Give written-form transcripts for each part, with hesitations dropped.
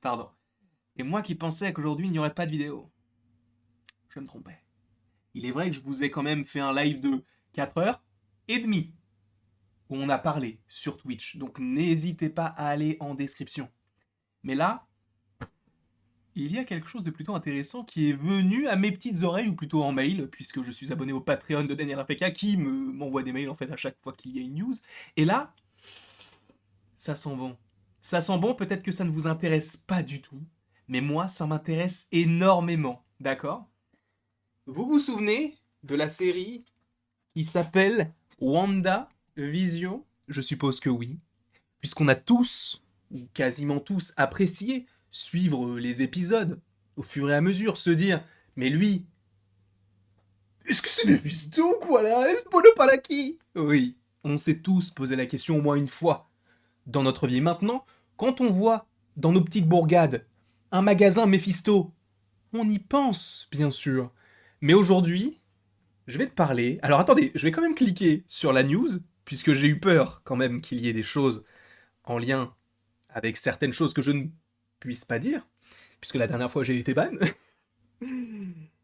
Pardon. Et moi qui pensais qu'aujourd'hui il n'y aurait pas de vidéo. Je me trompais. Il est vrai que je vous ai quand même fait un live de 4h30 où on a parlé sur Twitch. Donc n'hésitez pas à aller en description. Mais là, il y a quelque chose de plutôt intéressant qui est venu à mes petites oreilles, ou plutôt en mail, puisque je suis abonné au Patreon de Daniel APK qui m'envoie des mails en fait à chaque fois qu'il y a une news. Et là, ça sent bon. Ça sent bon, peut-être que ça ne vous intéresse pas du tout, mais moi, ça m'intéresse énormément, d'accord? Vous vous souvenez de la série qui s'appelle WandaVision? Je suppose que oui, puisqu'on a tous, ou quasiment tous, apprécié suivre les épisodes au fur et à mesure, se dire, mais lui, est-ce que c'est Mephisto quoi là? Est-ce Polo Palaki? Oui, on s'est tous posé la question au moins une fois dans notre vie. Maintenant, quand on voit dans nos petites bourgades un magasin Mephisto, on y pense, bien sûr. Mais aujourd'hui, je vais te parler. Alors attendez, je vais quand même cliquer sur la news, puisque j'ai eu peur quand même qu'il y ait des choses en lien avec certaines choses que je ne puisse pas dire, puisque la dernière fois j'ai été ban.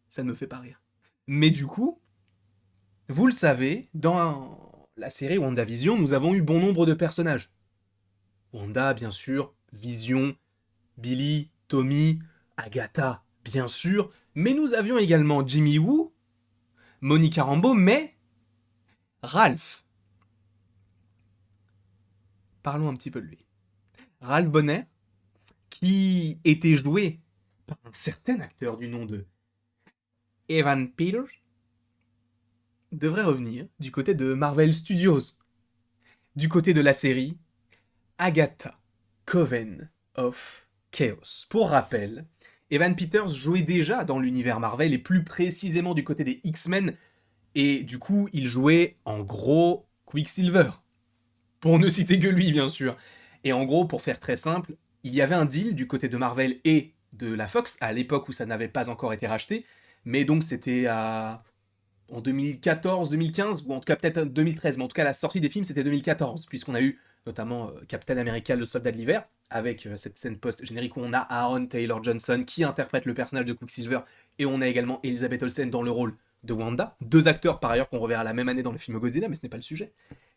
Ça ne me fait pas rire. Mais du coup, vous le savez, dans la série WandaVision, nous avons eu bon nombre de personnages. Wanda, bien sûr, Vision, Billy, Tommy, Agatha, bien sûr, mais nous avions également Jimmy Woo, Monica Rambeau, mais Ralph. Parlons un petit peu de lui. Ralph Bonnet, qui était joué par un certain acteur du nom de Evan Peters, devrait revenir du côté de Marvel Studios, du côté de la série Agatha, Coven of Chaos. Pour rappel, Evan Peters jouait déjà dans l'univers Marvel et plus précisément du côté des X-Men, et du coup il jouait en gros Quicksilver, pour ne citer que lui bien sûr. Et en gros, pour faire très simple, il y avait un deal du côté de Marvel et de la Fox, à l'époque où ça n'avait pas encore été racheté, mais donc c'était en 2014-2015, ou en tout cas peut-être 2013, mais en tout cas la sortie des films c'était 2014, puisqu'on a eu notamment Captain America, le soldat de l'hiver, avec cette scène post-générique où on a Aaron Taylor Johnson qui interprète le personnage de Quicksilver, et on a également Elizabeth Olsen dans le rôle de Wanda, deux acteurs par ailleurs qu'on reverra la même année dans le film Godzilla, mais ce n'est pas le sujet.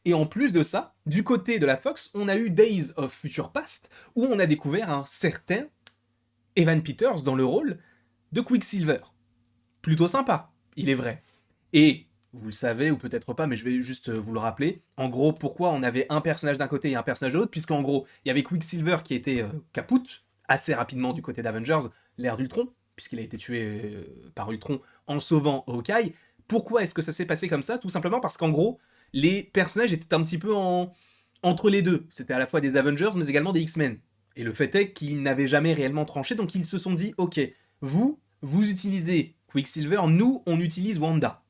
Et en plus de ça, du côté de la Fox, on a eu Days of Future Past, où on a découvert un certain Evan Peters dans le rôle de Quicksilver. Plutôt sympa, il est vrai. Et vous le savez, ou peut-être pas, mais je vais juste vous le rappeler. En gros, pourquoi on avait un personnage d'un côté et un personnage de l'autre? Puisqu'en gros, il y avait Quicksilver qui était caput assez rapidement du côté d'Avengers, l'ère d'Ultron, puisqu'il a été tué par Ultron en sauvant Hawkeye. Pourquoi est-ce que ça s'est passé comme ça? Tout simplement parce qu'en gros, les personnages étaient un petit peu entre les deux. C'était à la fois des Avengers, mais également des X-Men. Et le fait est qu'ils n'avaient jamais réellement tranché, donc ils se sont dit, ok, vous utilisez Quicksilver, nous, on utilise Wanda.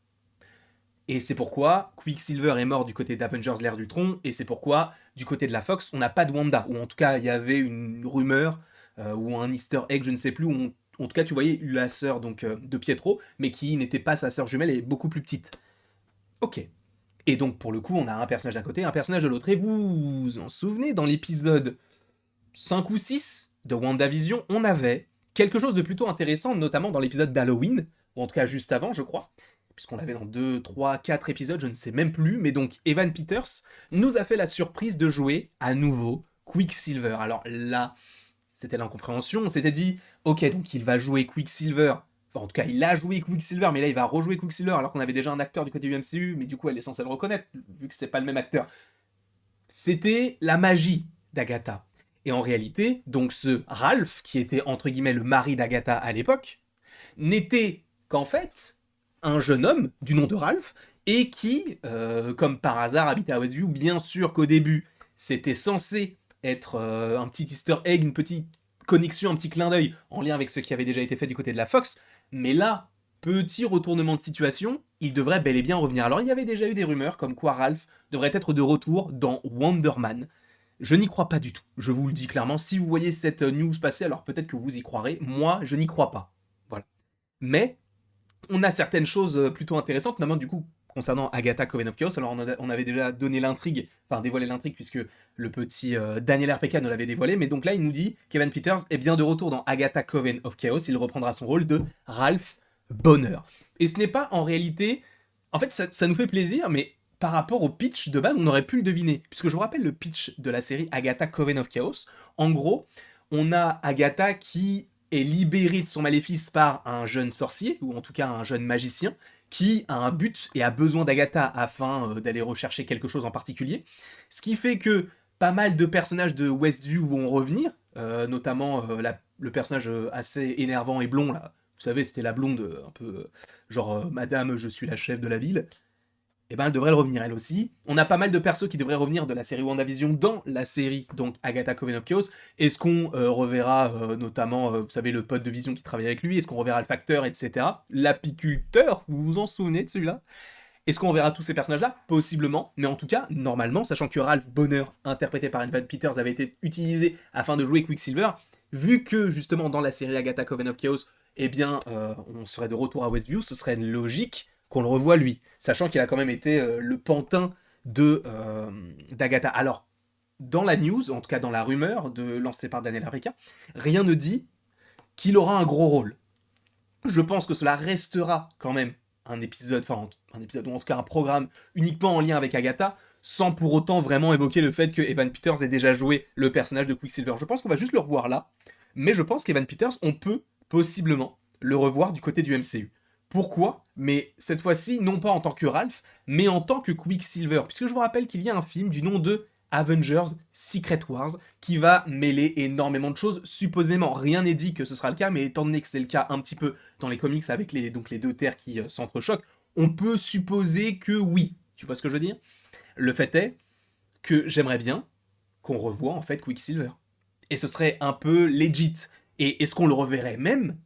Et c'est pourquoi Quicksilver est mort du côté d'Avengers l'ère d'Ultron, et c'est pourquoi, du côté de la Fox, on n'a pas de Wanda. Ou en tout cas, il y avait une rumeur, ou un easter egg, je ne sais plus, où en tout cas, tu voyais la sœur donc, de Pietro, mais qui n'était pas sa sœur jumelle et beaucoup plus petite. Ok. Et donc, pour le coup, on a un personnage d'un côté, un personnage de l'autre. Et vous vous en souvenez, dans l'épisode 5 ou 6 de WandaVision, on avait quelque chose de plutôt intéressant, notamment dans l'épisode d'Halloween, ou en tout cas juste avant, je crois, puisqu'on l'avait dans 2, 3, 4 épisodes, je ne sais même plus, mais donc Evan Peters nous a fait la surprise de jouer à nouveau Quicksilver. Alors là, c'était l'incompréhension, on s'était dit, ok, donc il va jouer Quicksilver, enfin, en tout cas il a joué Quicksilver, mais là il va rejouer Quicksilver, alors qu'on avait déjà un acteur du côté du MCU, mais du coup elle est censée le reconnaître, vu que c'est pas le même acteur. C'était la magie d'Agatha. Et en réalité, donc ce Ralph, qui était entre guillemets le mari d'Agatha à l'époque, n'était qu'en fait un jeune homme du nom de Ralph, et qui, comme par hasard, habitait à Westview. Bien sûr qu'au début, c'était censé être un petit easter egg, une petite connexion, un petit clin d'œil en lien avec ce qui avait déjà été fait du côté de la Fox, mais là, petit retournement de situation, il devrait bel et bien revenir. Alors il y avait déjà eu des rumeurs comme quoi Ralph devrait être de retour dans Wonder Man. Je n'y crois pas du tout, je vous le dis clairement. Si vous voyez cette news passer, alors peut-être que vous y croirez. Moi, je n'y crois pas. Voilà. Mais on a certaines choses plutôt intéressantes, notamment du coup concernant Agatha Coven of Chaos. Alors on avait déjà donné l'intrigue, enfin dévoilé l'intrigue puisque le petit Daniel RPK nous l'avait dévoilé, mais donc là il nous dit qu'Evan Peters est bien de retour dans Agatha Coven of Chaos, il reprendra son rôle de Ralph Bonner. Et ce n'est pas en réalité... En fait ça nous fait plaisir, mais par rapport au pitch de base, on aurait pu le deviner. Puisque je vous rappelle le pitch de la série Agatha Coven of Chaos. En gros, on a Agatha qui est libérée de son maléfice par un jeune sorcier, ou en tout cas un jeune magicien, qui a un but et a besoin d'Agatha afin d'aller rechercher quelque chose en particulier. Ce qui fait que pas mal de personnages de Westview vont revenir, notamment le personnage assez énervant et blond, là. Vous savez, c'était la blonde, un peu genre Madame, je suis la chef de la ville. Et ben elle devrait le revenir elle aussi. On a pas mal de persos qui devraient revenir de la série WandaVision dans la série, donc Agatha Coven of Chaos. Est-ce qu'on reverra notamment, vous savez, le pote de Vision qui travaille avec lui? Est-ce qu'on reverra le facteur, etc. L'apiculteur, vous vous en souvenez de celui-là? Est-ce qu'on reverra tous ces personnages-là? Possiblement, mais en tout cas, normalement, sachant que Ralph Bonner, interprété par Evan Peters, avait été utilisé afin de jouer Quicksilver, vu que justement dans la série Agatha Coven of Chaos, eh bien, on serait de retour à Westview, ce serait logique qu'on le revoie lui, sachant qu'il a quand même été le pantin d'Agatha. Alors, dans la news, en tout cas dans la rumeur lancée par Daniel Arica, rien ne dit qu'il aura un gros rôle. Je pense que cela restera quand même un épisode, ou en tout cas un programme uniquement en lien avec Agatha, sans pour autant vraiment évoquer le fait que Evan Peters ait déjà joué le personnage de Quicksilver. Je pense qu'on va juste le revoir là, mais je pense qu'Evan Peters, on peut possiblement le revoir du côté du MCU. Pourquoi? Mais cette fois-ci, non pas en tant que Ralph, mais en tant que Quicksilver. Puisque je vous rappelle qu'il y a un film du nom de Avengers Secret Wars qui va mêler énormément de choses, supposément. Rien n'est dit que ce sera le cas, mais étant donné que c'est le cas un petit peu dans les comics avec les deux terres qui s'entrechoquent, on peut supposer que oui. Tu vois ce que je veux dire? Le fait est que j'aimerais bien qu'on revoie en fait Quicksilver. Et ce serait un peu legit. Et est-ce qu'on le reverrait même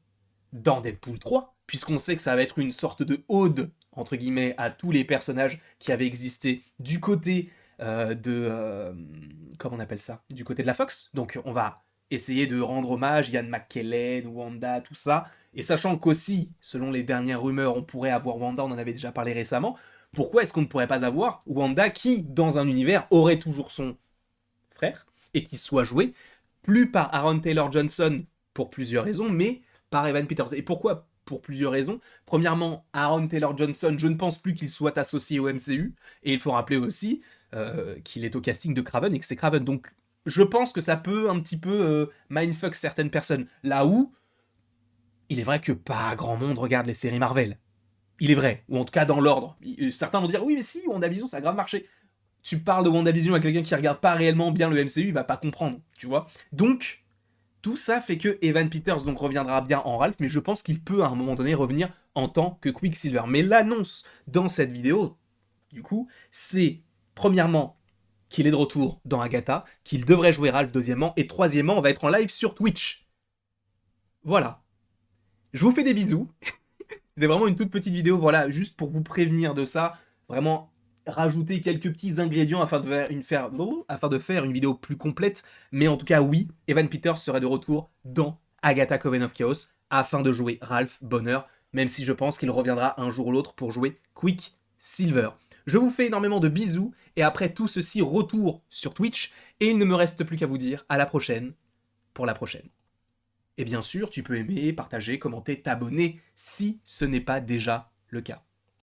dans Deadpool 3, puisqu'on sait que ça va être une sorte de ode, entre guillemets, à tous les personnages qui avaient existé du côté comment on appelle ça? Du côté de la Fox. Donc on va essayer de rendre hommage, Ian McKellen, Wanda, tout ça, et sachant qu'aussi, selon les dernières rumeurs, on pourrait avoir Wanda, on en avait déjà parlé récemment, pourquoi est-ce qu'on ne pourrait pas avoir Wanda qui, dans un univers, aurait toujours son frère, et qui soit joué, plus par Aaron Taylor Johnson, pour plusieurs raisons, mais par Evan Peters. Et pourquoi? Pour plusieurs raisons. Premièrement, Aaron Taylor Johnson, je ne pense plus qu'il soit associé au MCU, et il faut rappeler aussi qu'il est au casting de Kraven et que c'est Kraven. Donc je pense que ça peut un petit peu mindfuck certaines personnes. Là où, il est vrai que pas grand monde regarde les séries Marvel. Il est vrai, ou en tout cas dans l'ordre. Certains vont dire, oui mais si, WandaVision ça a grave marché. Tu parles de WandaVision à quelqu'un qui regarde pas réellement bien le MCU, il va pas comprendre, tu vois. Donc, tout ça fait que Evan Peters donc reviendra bien en Ralph, mais je pense qu'il peut à un moment donné revenir en tant que Quicksilver. Mais l'annonce dans cette vidéo, du coup, c'est premièrement qu'il est de retour dans Agatha, qu'il devrait jouer Ralph deuxièmement, et troisièmement, on va être en live sur Twitch. Voilà. Je vous fais des bisous. C'était vraiment une toute petite vidéo, voilà, juste pour vous prévenir de ça. Vraiment rajouter quelques petits ingrédients afin de faire une vidéo plus complète. Mais en tout cas, oui, Evan Peters serait de retour dans Agatha Coven of Chaos afin de jouer Ralph Bonner, même si je pense qu'il reviendra un jour ou l'autre pour jouer Quicksilver. Je vous fais énormément de bisous, et après tout ceci, retour sur Twitch, et il ne me reste plus qu'à vous dire à la prochaine pour la prochaine. Et bien sûr, tu peux aimer, partager, commenter, t'abonner si ce n'est pas déjà le cas.